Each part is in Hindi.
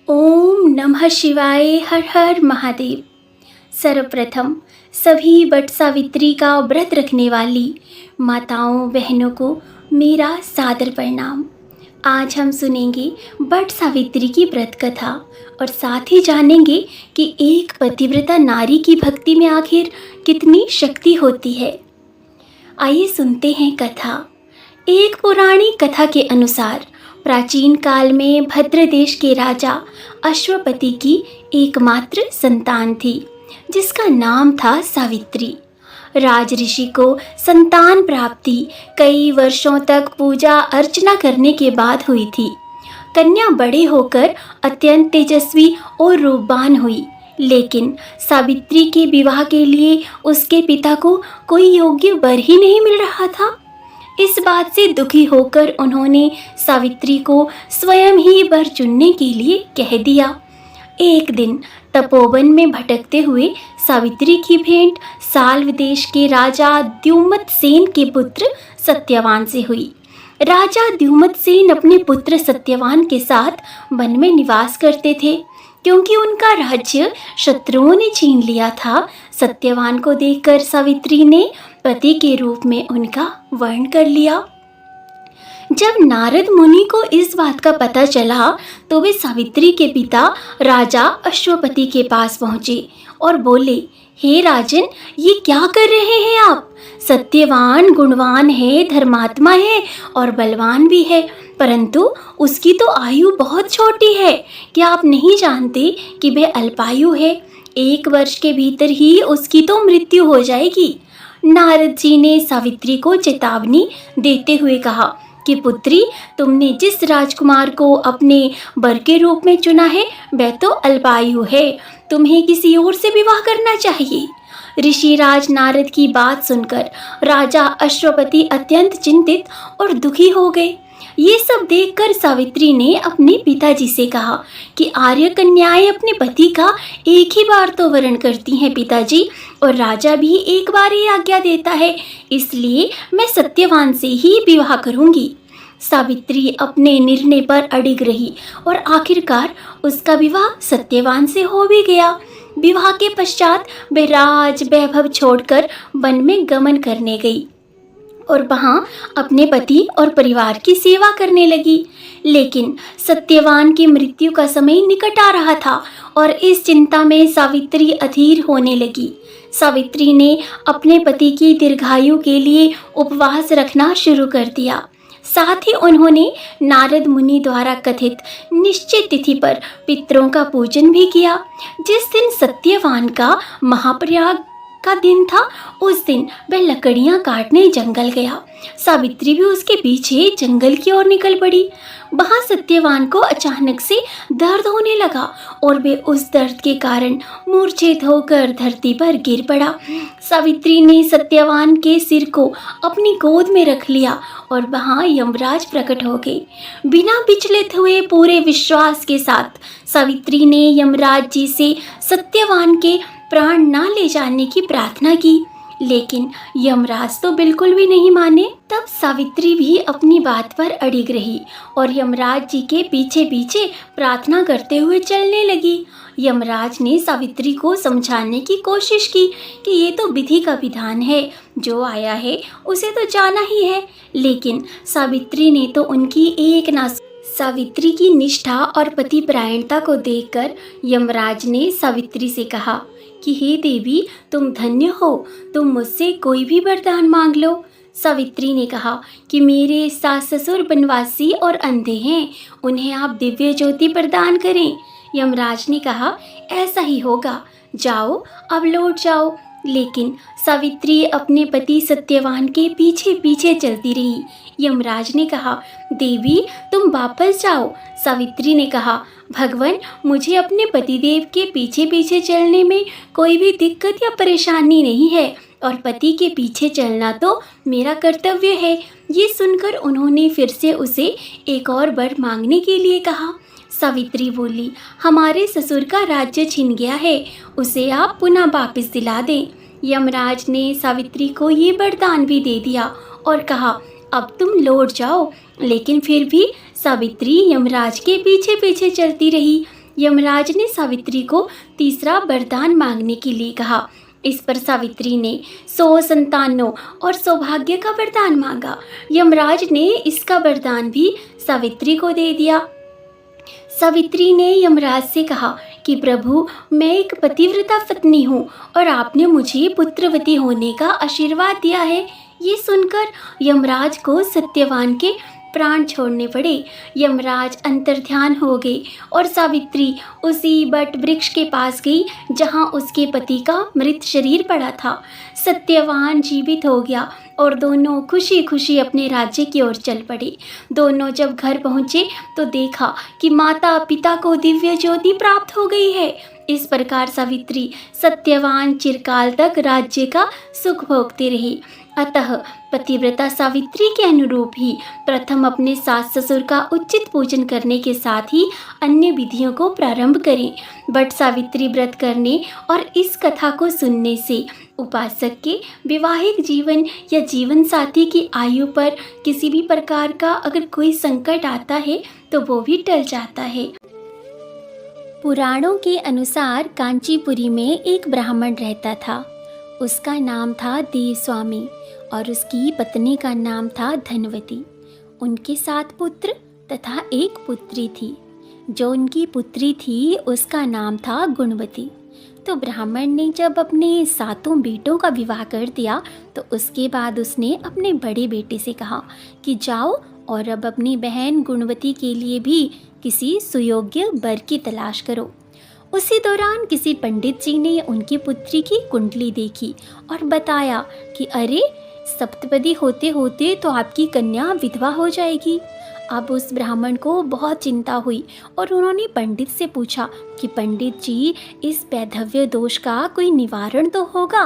ओम नमः शिवाय। हर हर महादेव। सर्वप्रथम सभी वट सावित्री का व्रत रखने वाली माताओं बहनों को मेरा सादर प्रणाम। आज हम सुनेंगे वट सावित्री की व्रत कथा और साथ ही जानेंगे कि एक पतिव्रता नारी की भक्ति में आखिर कितनी शक्ति होती है। आइए सुनते हैं कथा। एक पुरानी कथा के अनुसार प्राचीन काल में भद्र देश के राजा अश्वपति की एकमात्र संतान थी जिसका नाम था सावित्री। राज ऋषि को संतान प्राप्ति कई वर्षों तक पूजा अर्चना करने के बाद हुई थी। कन्या बड़े होकर अत्यंत तेजस्वी और रूपवान हुई, लेकिन सावित्री के विवाह के लिए उसके पिता को कोई योग्य वर ही नहीं मिल रहा था। इस बात से दुखी होकर उन्होंने सावित्री को स्वयं ही वर चुनने के लिए कह दिया। एक दिन तपोवन में भटकते हुए सावित्री की भेंट साल्व देश के राजा द्युमत सेन के पुत्र सत्यवान से हुई। राजा द्युमत सेन अपने पुत्र सत्यवान के साथ वन में निवास करते थे। क्योंकि उनका राज्य शत्रुओं ने छीन लिया था, सत्यवान को देखकर सावित्री ने पति के रूप में उनका वर्ण कर लिया। जब नारद मुनि को इस बात का पता चला तो वे सावित्री के पिता राजा अश्वपति के पास पहुँचे और बोले, हे राजन, ये क्या कर रहे हैं आप? सत्यवान गुणवान है, धर्मात्मा है और बलवान भी है, परंतु उसकी तो आयु बहुत छोटी है। क्या आप नहीं जानते कि वह अल्पायु है? 1 वर्ष के भीतर ही उसकी तो मृत्यु हो जाएगी। नारद जी ने सावित्री को चेतावनी देते हुए कहा कि पुत्री, तुमने जिस राजकुमार को अपने वर के रूप में चुना है वह तो अल्पायु है, तुम्हें किसी और से विवाह करना चाहिए। ऋषिराज नारद की बात सुनकर राजा अश्वपति अत्यंत चिंतित और दुखी हो गए। ये सब देखकर सावित्री ने अपने पिताजी से कहा कि आर्य कन्याएं अपने पति का एक ही बार तो वरण करती हैं पिताजी, और राजा भी एक बार ही आज्ञा देता है, इसलिए मैं सत्यवान से ही विवाह करूंगी। सावित्री अपने निर्णय पर अडिग रही और आखिरकार उसका विवाह सत्यवान से हो भी गया। विवाह के पश्चात वे राज वैभव छोड़कर वन में गमन करने गई और वहाँ अपने पति और परिवार की सेवा करने लगी। लेकिन सत्यवान की मृत्यु का समय निकट आ रहा था और इस चिंता में सावित्री अधीर होने लगी। सावित्री ने अपने पति की दीर्घायु के लिए उपवास रखना शुरू कर दिया। साथ ही उन्होंने नारद मुनि द्वारा कथित निश्चित तिथि पर पितरों का पूजन भी किया। जिस दिन सत्यवान का महाप्रयाग का दिन था, उस दिन वह लकड़ियां काटने जंगल गया। सावित्री भी उसके पीछे जंगल की ओर निकल पड़ी। वहां सत्यवान को अचानक से दर्द होने लगा और वे उस दर्द के कारण मूर्छित होकर धरती पर गिर पड़ा। सावित्री ने सत्यवान के सिर को अपनी गोद में रख लिया और वहां यमराज प्रकट हो गए। बिना विचलित हुए पूरे विश्वास के साथ सावित्री ने यमराज जी से सत्यवान के प्राण ना ले जाने की प्रार्थना की, लेकिन यमराज तो बिल्कुल भी नहीं माने। तब सावित्री भी अपनी बात पर अड़िग रही और यमराज जी के पीछे पीछे प्रार्थना करते हुए चलने लगी। यमराज ने सावित्री को समझाने की कोशिश की कि ये तो विधि का विधान है, जो आया है उसे तो जाना ही है, लेकिन सावित्री ने तो उनकी एक ना। सावित्री की निष्ठा और पतिपरायणता को देखकर यमराज ने सावित्री से कहा कि हे देवी, तुम धन्य हो, तुम मुझसे कोई भी वरदान मांग लो। सावित्री ने कहा कि मेरे सास ससुर बनवासी और अंधे हैं, उन्हें आप दिव्य ज्योति प्रदान करें। यमराज ने कहा, ऐसा ही होगा, जाओ अब लौट जाओ। लेकिन सावित्री अपने पति सत्यवान के पीछे पीछे चलती रही। यमराज ने कहा, देवी तुम वापस जाओ। सावित्री ने कहा, भगवान, मुझे अपने पतिदेव के पीछे पीछे चलने में कोई भी दिक्कत या परेशानी नहीं है और पति के पीछे चलना तो मेरा कर्तव्य है। ये सुनकर उन्होंने फिर से उसे एक और वर मांगने के लिए कहा। सावित्री बोली, हमारे ससुर का राज्य छिन गया है, उसे आप पुनः वापस दिला दें। यमराज ने सावित्री को ये वरदान भी दे दिया और कहा, अब तुम लौट जाओ। लेकिन फिर भी सावित्री यमराज के पीछे पीछे चलती रही। यमराज ने सावित्री को तीसरा वरदान मांगने के लिए कहा। इस पर सावित्री ने 100 संतानों और सौभाग्य का वरदान मांगा। यमराज ने इसका वरदान भी सावित्री को दे दिया। सावित्री ने यमराज से कहा कि प्रभु, मैं एक पतिव्रता पत्नी हूँ और आपने मुझे पुत्रवती होने का आशीर्वाद दिया है। ये सुनकर यमराज को सत्यवान के प्राण छोड़ने पड़े। यमराज अंतर्ध्यान हो गए और सावित्री उसी बट वृक्ष के पास गई जहाँ उसके पति का मृत शरीर पड़ा था। सत्यवान जीवित हो गया और दोनों खुशी खुशी अपने राज्य की ओर चल पड़े। दोनों जब घर पहुँचे तो देखा कि माता पिता को दिव्य ज्योति प्राप्त हो गई है। इस प्रकार सावित्री सत्यवान चिरकाल तक राज्य का सुख भोगते रही। अतः पतिव्रता सावित्री के अनुरूप ही प्रथम अपने सास ससुर का उचित पूजन करने के साथ ही अन्य विधियों को प्रारंभ करें। बट सावित्री व्रत करने और इस कथा को सुनने से उपासक के वैवाहिक जीवन या जीवन साथी की आयु पर किसी भी प्रकार का अगर कोई संकट आता है तो वो भी टल जाता है। पुराणों के अनुसार कांचीपुरी में एक ब्राह्मण रहता था। उसका नाम था देवस्वामी और उसकी पत्नी का नाम था धनवती। उनके 7 पुत्र तथा एक पुत्री थी। जो उनकी पुत्री थी उसका नाम था गुणवती। तो ब्राह्मण ने जब अपने 7 बेटों का विवाह कर दिया तो उसके बाद उसने अपने बड़े बेटे से कहा कि जाओ और अब अपनी बहन गुणवती के लिए भी किसी सुयोग्य वर की तलाश करो। उसी दौरान किसी पंडित जी ने उनकी पुत्री की कुंडली देखी और बताया कि अरे, सप्तपदी होते होते तो आपकी कन्या विधवा हो जाएगी। अब उस ब्राह्मण को बहुत चिंता हुई और उन्होंने पंडित से पूछा कि पंडित जी, इस वैधव्य दोष का कोई निवारण तो होगा।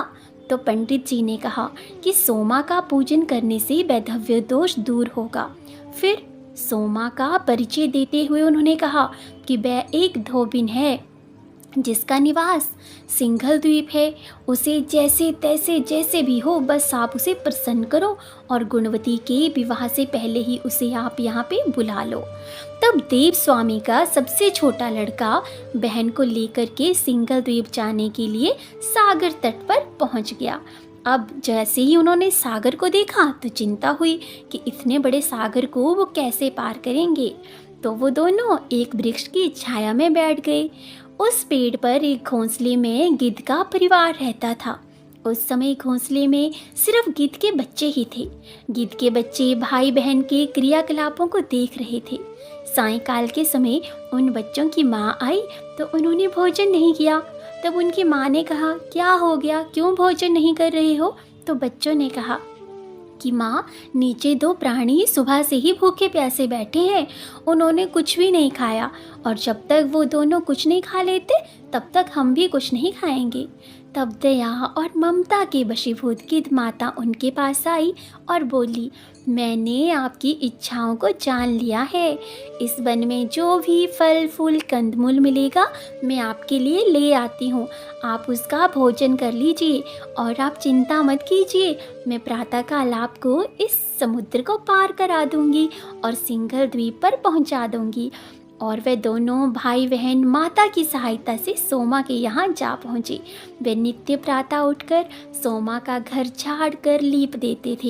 तो पंडित जी ने कहा कि सोमा का पूजन करने से वैधव्य दोष दूर होगा। फिर सोमा का परिचय देते हुए उन्होंने कहा कि वह एक धोबिन है जिसका निवास सिंघल द्वीप है। उसे जैसे तैसे जैसे भी हो बस आप उसे प्रसन्न करो और गुणवती के विवाह से पहले ही उसे आप यहाँ पे बुला लो। तब देव स्वामी का सबसे छोटा लड़का बहन को लेकर के सिंघल द्वीप जाने के लिए सागर तट पर पहुँच गया। अब जैसे ही उन्होंने सागर को देखा तो चिंता हुई कि इतने बड़े सागर को वो कैसे पार करेंगे। तो वो दोनों एक वृक्ष की छाया में बैठ गए। उस पेड़ पर एक घोंसले में गिद्ध का परिवार रहता था। उस समय घोंसले में सिर्फ गिद्ध के बच्चे ही थे। गिद्ध के बच्चे भाई बहन के क्रियाकलापों को देख रहे थे। सायंकाल के समय उन बच्चों की माँ आई तो उन्होंने भोजन नहीं किया। तब उनकी माँ ने कहा, क्या हो गया, क्यों भोजन नहीं कर रहे हो? तो बच्चों ने कहा कि माँ, नीचे 2 प्राणी सुबह से ही भूखे प्यासे बैठे हैं, उन्होंने कुछ भी नहीं खाया और जब तक वो दोनों कुछ नहीं खा लेते तब तक हम भी कुछ नहीं खाएंगे। तब दया और ममता के वशीभूत गिद्ध माता उनके पास आई और बोली, मैंने आपकी इच्छाओं को जान लिया है। इस वन में जो भी फल फूल कंदमूल मिलेगा मैं आपके लिए ले आती हूँ। आप उसका भोजन कर लीजिए और आप चिंता मत कीजिए। मैं प्रातःकाल आपको इस समुद्र को पार करा दूँगी और सिंघल द्वीप पर पहुँचा दूँगी। और वे दोनों भाई बहन माता की सहायता से सोमा के यहाँ जा पहुँचे। वे नित्य प्रातः उठकर सोमा का घर झाड़ कर लीप देते थे।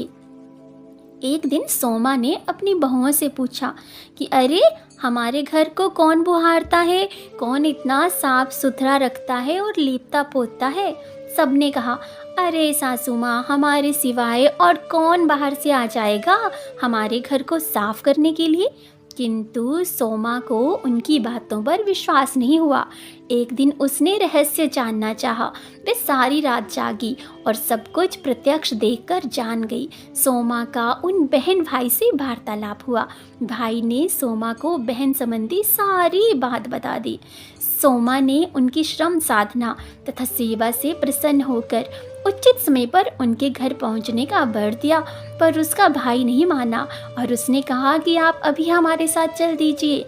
एक दिन सोमा ने अपनी बहुओं से पूछा कि अरे, हमारे घर को कौन बुहारता है, कौन इतना साफ सुथरा रखता है और लीपता पोतता है? सबने कहा, अरे सासू माँ, हमारे सिवाय और कौन बाहर से आ जाएगा हमारे घर को साफ करने के लिए? किंतु सोमा को उनकी बातों पर विश्वास नहीं हुआ। एक दिन उसने रहस्य जानना चाहा। वे सारी रात जागी और सब कुछ प्रत्यक्ष देखकर जान गई। सोमा का उन बहन भाई से वार्तालाप हुआ। भाई ने सोमा को बहन संबंधी सारी बात बता दी। सोमा ने उनकी श्रम साधना तथा सेवा से प्रसन्न होकर उचित समय पर उनके घर पहुंचने का वर दिया, पर उसका भाई नहीं माना और उसने कहा कि आप अभी हमारे साथ चल दीजिए।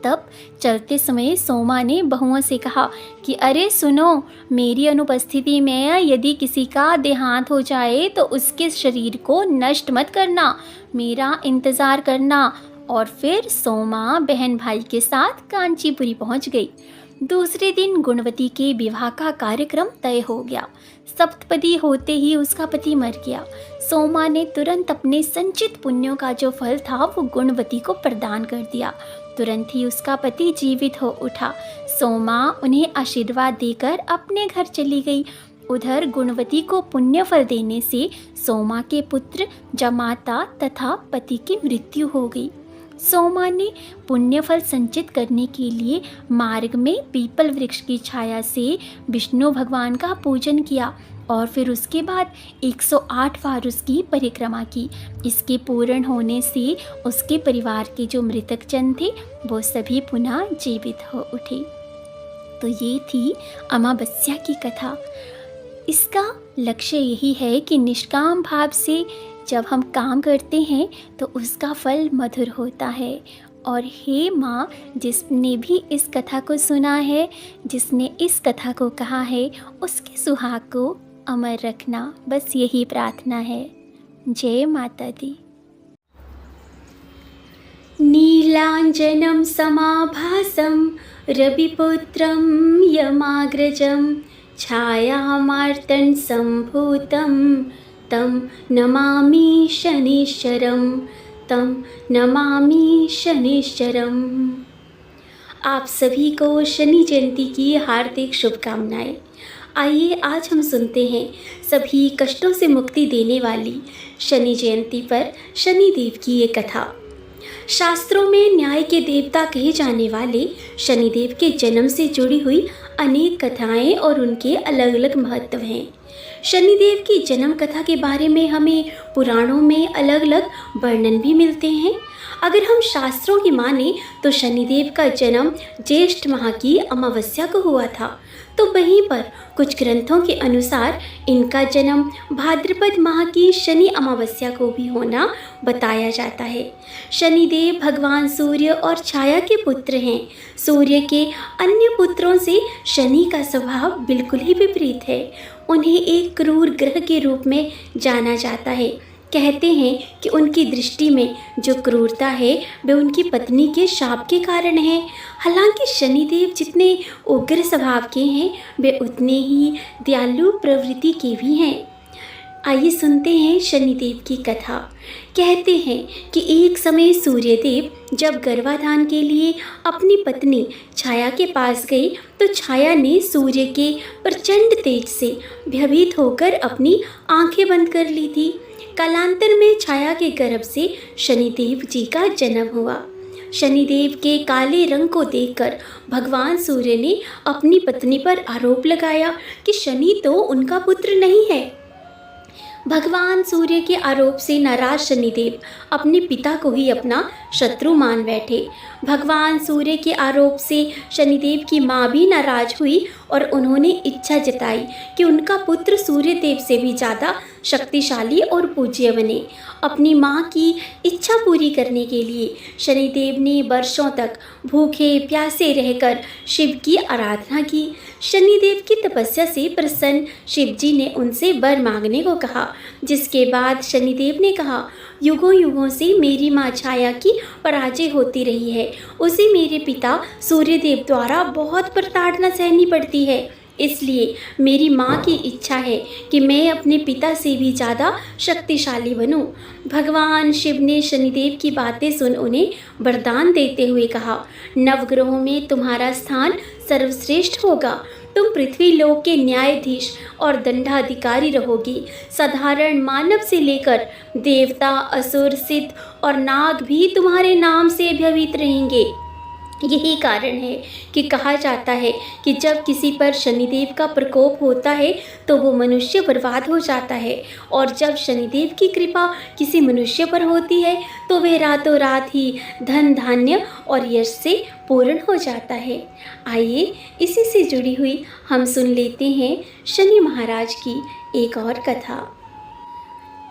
तब चलते समय सोमा ने बहुओं से कहा कि अरे सुनो, मेरी अनुपस्थिति में यदि किसी का देहांत हो जाए तो उसके शरीर को नष्ट मत करना, मेरा इंतज़ार करना और फिर सोमा बहन भाई के साथ कांचीपुरी पहुंच गई। दूसरे दिन गुणवती के विवाह का कार्यक्रम तय हो गया। सप्तपदी होते ही उसका पति मर गया। सोमा ने तुरंत अपने संचित पुण्यों का जो फल था वो गुणवती को प्रदान कर दिया। तुरंत ही उसका पति जीवित हो उठा। सोमा उन्हें आशीर्वाद देकर अपने घर चली गई। उधर गुणवती को पुण्य फल देने से सोमा के पुत्र जमाता तथा पति की मृत्यु हो गई। सोमा ने पुण्य फल संचित करने के लिए मार्ग में पीपल वृक्ष की छाया से विष्णु भगवान का पूजन किया और फिर उसके बाद 108 बार उसकी परिक्रमा की। इसके पूर्ण होने से उसके परिवार के जो मृतक जन थे वो सभी पुनः जीवित हो उठे। तो ये थी अमावस्या की कथा। इसका लक्ष्य यही है कि निष्काम भाव से जब हम काम करते हैं तो उसका फल मधुर होता है। और हे माँ, जिसने भी इस कथा को सुना है, जिसने इस कथा को कहा है, उसके सुहाग को अमर रखना, बस यही प्रार्थना है। जय माता दी। नीलांजनं समाभासं रविपुत्रं यमाग्रजं छायामार्तण्ड सम्भूतं तं नमामि शनिश्चरं, तं नमामि शनिश्चरं। आप सभी को शनि जयंती की हार्दिक शुभकामनाएं। आइए आज हम सुनते हैं सभी कष्टों से मुक्ति देने वाली शनि जयंती पर शनिदेव की ये कथा। शास्त्रों में न्याय के देवता कहे जाने वाले शनिदेव के जन्म से जुड़ी हुई अनेक कथाएं और उनके अलग अलग महत्व हैं। शनिदेव की जन्म कथा के बारे में हमें पुराणों में अलग अलग वर्णन भी मिलते हैं। अगर हम शास्त्रों की माने तो शनिदेव का जन्म ज्येष्ठ माह की अमावस्या को हुआ था, तो वहीं पर कुछ ग्रंथों के अनुसार इनका जन्म भाद्रपद माह की शनि अमावस्या को भी होना बताया जाता है। शनिदेव भगवान सूर्य और छाया के पुत्र हैं। सूर्य के अन्य पुत्रों से शनि का स्वभाव बिल्कुल ही विपरीत है। उन्हें एक क्रूर ग्रह के रूप में जाना जाता है। कहते हैं कि उनकी दृष्टि में जो क्रूरता है वह उनकी पत्नी के शाप के कारण है। हालांकि शनिदेव जितने उग्र स्वभाव के हैं वे उतने ही दयालु प्रवृत्ति के भी हैं। आइए सुनते हैं शनिदेव की कथा। कहते हैं कि एक समय सूर्यदेव जब गर्भाधान के लिए अपनी पत्नी छाया के पास गए तो छाया ने सूर्य के प्रचंड तेज से भयभीत होकर अपनी आंखें बंद कर ली थी। कालांतर में छाया के गर्भ से शनिदेव जी का जन्म हुआ। शनिदेव के काले रंग को देखकर भगवान सूर्य ने अपनी पत्नी पर आरोप लगाया कि शनि तो उनका पुत्र नहीं है। भगवान सूर्य के आरोप से नाराज शनिदेव अपने पिता को ही अपना शत्रु मान बैठे। भगवान सूर्य के आरोप से शनिदेव की माँ भी नाराज हुई और उन्होंने इच्छा जताई कि उनका पुत्र सूर्यदेव से भी ज़्यादा शक्तिशाली और पूज्य बने। अपनी माँ की इच्छा पूरी करने के लिए शनिदेव ने वर्षों तक भूखे प्यासे रहकर शिव की आराधना की। शनिदेव की तपस्या से प्रसन्न शिव जी ने उनसे वर मांगने को कहा, जिसके बाद शनिदेव ने कहा, युगों युगों से मेरी माँ छाया की पराजय होती रही है। उसे मेरे पिता सूर्यदेव द्वारा बहुत प्रताड़ना सहनी पड़ती है। इसलिए मेरी माँ की इच्छा है कि मैं अपने पिता से भी ज़्यादा शक्तिशाली बनूं। भगवान शिव ने शनिदेव की बातें सुन उन्हें वरदान देते हुए कहा, नवग्रहों में तुम्हारा स्थान सर्वश्रेष्ठ होगा। तुम पृथ्वी लोक के न्यायाधीश और दंडाधिकारी रहोगे। साधारण मानव से लेकर देवता, असुर, सिद्ध और नाग भी तुम्हारे नाम से भयभीत रहेंगे। यही कारण है कि कहा जाता है कि जब किसी पर शनिदेव का प्रकोप होता है तो वो मनुष्य बर्बाद हो जाता है, और जब शनिदेव की कृपा किसी मनुष्य पर होती है तो वह रातों रात ही धन धान्य और यश से पूर्ण हो जाता है। आइए इसी से जुड़ी हुई हम सुन लेते हैं शनि महाराज की एक और कथा।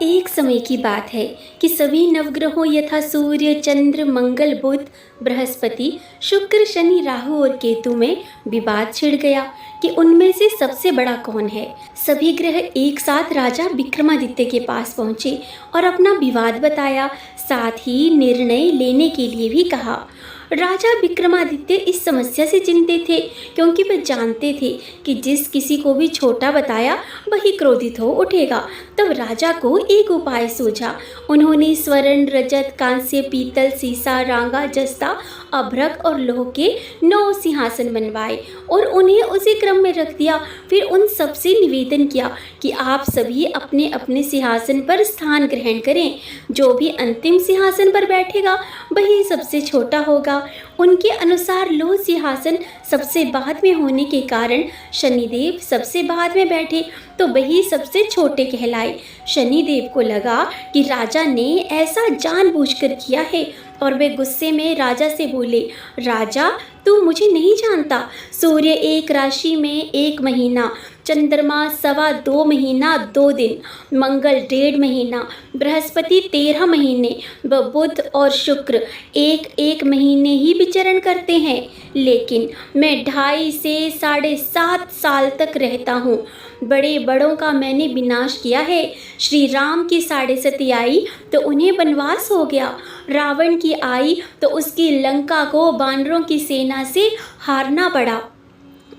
एक समय की बात है कि सभी नवग्रहों यथा सूर्य, चंद्र, मंगल, बुध, बृहस्पति, शुक्र, शनि, राहु और केतु में विवाद छिड़ गया कि उनमें से सबसे बड़ा कौन है। सभी ग्रह एक साथ राजा विक्रमादित्य के पास पहुंचे और अपना विवाद बताया, साथ ही निर्णय लेने के लिए भी कहा। राजा विक्रमादित्य इस समस्या से चिंतित थे, क्योंकि वे जानते थे कि जिस किसी को भी छोटा बताया वही क्रोधित हो उठेगा। तब राजा को एक उपाय सूझा। उन्होंने स्वर्ण, रजत, कांस्य, पीतल, सीसा, रांगा, जस्ता, अभ्रक और लोह के 9 सिंहासन बनवाए और उन्हें उसी क्रम में रख दिया। फिर उन सबसे निवेदन किया कि आप सभी अपने अपने सिंहासन पर स्थान ग्रहण करें। जो भी अंतिम सिंहासन पर बैठेगा वही सबसे छोटा होगा। उनके अनुसार लोह सिंहासन सबसे बाद में होने के कारण शनिदेव सबसे बाद में बैठे तो वही सबसे छोटे कहलाए। शनिदेव को लगा कि राजा ने ऐसा जानबूझकर किया है और वे गुस्से में राजा से बोले, राजा तू मुझे नहीं जानता। सूर्य एक राशि में 1 महीना, चंद्रमा 2.25 महीना 2 दिन, मंगल 1.5 महीना, बृहस्पति 13 महीने व बुध और शुक्र 1 महीने ही विचरण करते हैं, लेकिन मैं 2.5 से 7.5 साल तक रहता हूँ। बड़े बड़ों का मैंने विनाश किया है। श्री राम की 7.5 आई तो उन्हें वनवास हो गया। रावण की आई तो उसकी लंका को वानरों की सेना से हारना पड़ा।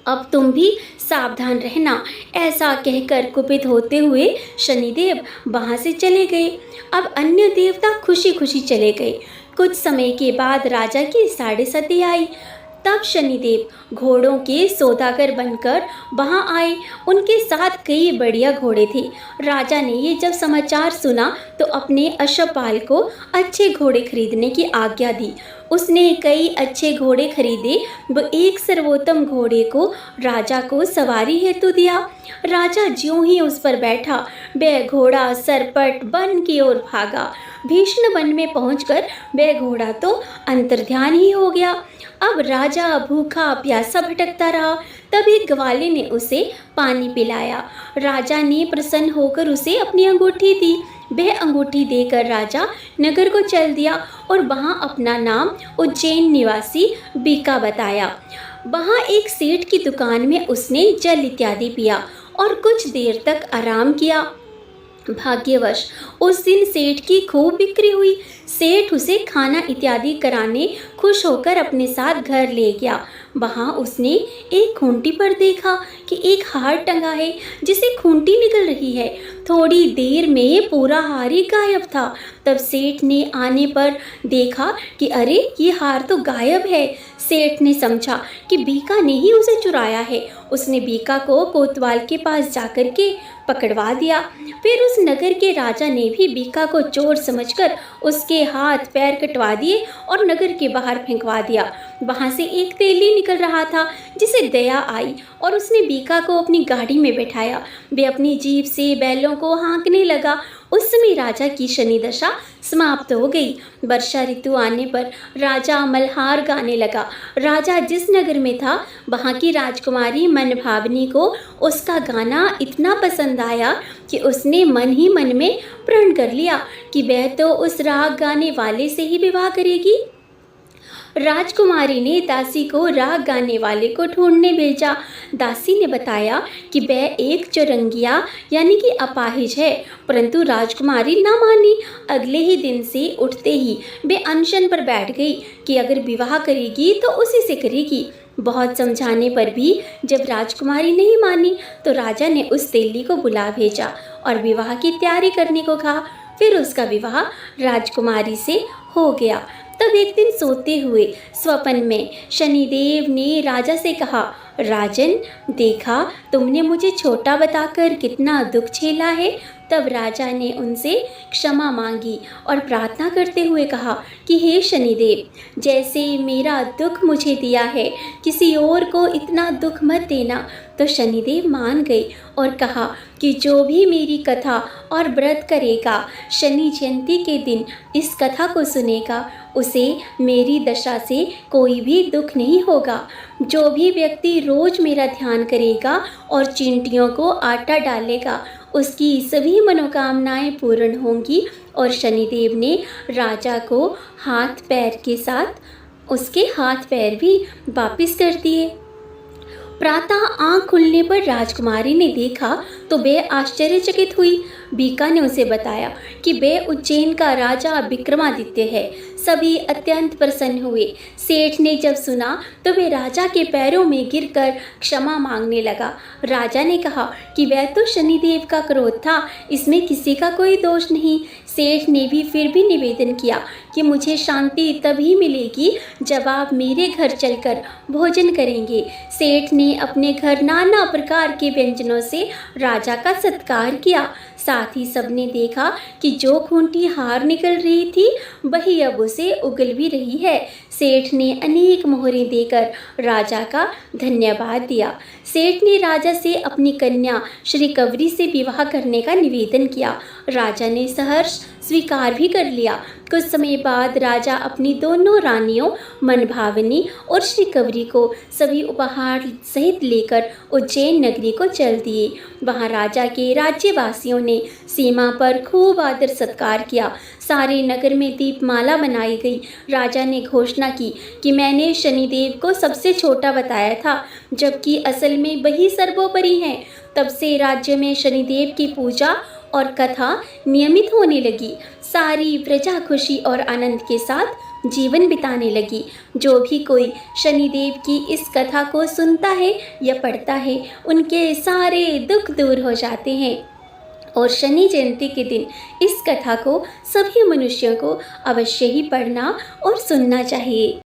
अब तुम भी सावधान रहना। ऐसा कहकर कुपित होते हुए शनिदेव वहां से चले गए। अब अन्य देवता खुशी खुशी चले गए। कुछ समय के बाद राजा की 7.5 आई। तब शनिदेव घोड़ों के सौदागर बनकर वहां आए। उनके साथ कई बढ़िया घोड़े थे। राजा ने ये जब समाचार सुना तो अपने अश्वपाल को अच्छे घोड़े खरीदने की आज्ञा दी। उसने कई अच्छे घोड़े खरीदे व एक सर्वोत्तम घोड़े को राजा को सवारी हेतु दिया। राजा ज्यों ही उस पर बैठा, वह घोड़ा सरपट वन की ओर भागा। भीषण वन में पहुंचकर वह घोड़ा तो अंतर्ध्यान ही हो गया। अब राजा भूखा प्यासा भटकता रहा। तब एक ग्वाले ने उसे पानी पिलाया। राजा ने प्रसन्न होकर उसे अपनी अंगूठी दी। वह अंगूठी देकर राजा नगर को चल दिया और वहां अपना नाम उज्जैन निवासी बीका बताया। वहां एक सेठ की दुकान में उसने जल इत्यादि पिया और कुछ देर तक आराम किया। भाग्यवश उस दिन सेठ की खूब बिक्री हुई। सेठ उसे खाना इत्यादि कराने खुश होकर अपने साथ घर ले गया। वहां उसने एक खूंटी पर देखा कि एक हार टंगा है जिसे खूंटी निकल रही है। थोड़ी देर में पूरा हार ही गायब था। तब सेठ ने आने पर देखा कि अरे ये हार तो गायब है। सेठ ने समझा कि बीका ने ही उसे चुराया है। उसने बीका को कोतवाल के पास जाकर के पकड़वा दिया। फिर उस नगर के राजा ने भी बीका को चोर समझकर उसके हाथ पैर कटवा दिए और नगर के बाहर फेंकवा दिया। वहां से एक तेली निकल रहा था जिसे दया आई और उसने बीका को अपनी गाड़ी में बैठाया। वे अपनी जीभ से बैलों को हाँकने लगा। उस समय राजा की शनि दशा समाप्त हो गई। वर्षा ऋतु आने पर राजा मल्हार गाने लगा। राजा जिस नगर में था वहाँ की राजकुमारी मनभावनी को उसका गाना इतना पसंद आया कि उसने मन ही मन में प्रण कर लिया कि वह तो उस राग गाने वाले से ही विवाह करेगी। राजकुमारी ने दासी को राग गाने वाले को ढूंढने भेजा। दासी ने बताया कि वह एक चौरंगिया यानी कि अपाहिज है, परंतु राजकुमारी न मानी। अगले ही दिन से उठते ही वे अनशन पर बैठ गई कि अगर विवाह करेगी तो उसी से करेगी। बहुत समझाने पर भी जब राजकुमारी नहीं मानी तो राजा ने उस तेली को बुला भेजा और विवाह की तैयारी करने को कहा। फिर उसका विवाह राजकुमारी से हो गया। तब एक दिन सोते हुए स्वप्न में शनिदेव ने राजा से कहा, राजन देखा तुमने मुझे छोटा बताकर कितना दुख झेला है। तब राजा ने उनसे क्षमा मांगी और प्रार्थना करते हुए कहा कि हे शनिदेव, जैसे मेरा दुख मुझे दिया है किसी और को इतना दुख मत देना। तो शनिदेव मान गए और कहा कि जो भी मेरी कथा और व्रत करेगा, शनि जयंती के दिन इस कथा को सुनेगा, उसे मेरी दशा से कोई भी दुख नहीं होगा। जो भी व्यक्ति रोज मेरा ध्यान करेगा और चींटियों को आटा डालेगा, उसकी सभी मनोकामनाएं पूर्ण होंगी। और शनिदेव ने राजा को हाथ पैर के साथ उसके हाथ पैर भी वापस कर दिए। प्रातः आंख खुलने पर राजकुमारी ने देखा तो वे आश्चर्यचकित हुई। बीका ने उसे बताया कि वे उज्जैन का राजा विक्रमादित्य है। सभी अत्यंत प्रसन्न हुए। सेठ ने जब सुना तो वे राजा के पैरों में गिरकर क्षमा मांगने लगा। राजा ने कहा कि वह तो शनिदेव का क्रोध था, इसमें किसी का कोई दोष नहीं। सेठ ने भी फिर भी निवेदन किया कि मुझे शांति तभी मिलेगी जब आप मेरे घर चलकर भोजन करेंगे। सेठ ने अपने घर नाना प्रकार के व्यंजनों से राजा का सत्कार किया। साथ ही सबने देखा कि जो खूंटी हार निकल रही थी वही अब उसे उगल भी रही है। सेठ ने अनेक मोहरें देकर राजा का धन्यवाद दिया। सेठ ने राजा से अपनी कन्या श्री कवरी से विवाह करने का निवेदन किया। राजा ने सहर्ष स्वीकार भी कर लिया। कुछ समय बाद राजा अपनी दोनों रानियों मनभावनी और श्री कवरी को सभी उपहार सहित लेकर उज्जैन नगरी को चल दिए। वहां राजा के राज्यवासियों ने सीमा पर खूब आदर सत्कार किया। सारे नगर में दीपमाला बनाई गई। राजा ने घोषणा की कि मैंने शनिदेव को सबसे छोटा बताया था, जबकि असल में वही सर्वोपरि हैं। तब से राज्य में शनिदेव की पूजा और कथा नियमित होने लगी। सारी प्रजा खुशी और आनंद के साथ जीवन बिताने लगी। जो भी कोई शनिदेव की इस कथा को सुनता है या पढ़ता है, उनके सारे दुख दूर हो जाते हैं। और शनि जयंती के दिन इस कथा को सभी मनुष्यों को अवश्य ही पढ़ना और सुनना चाहिए।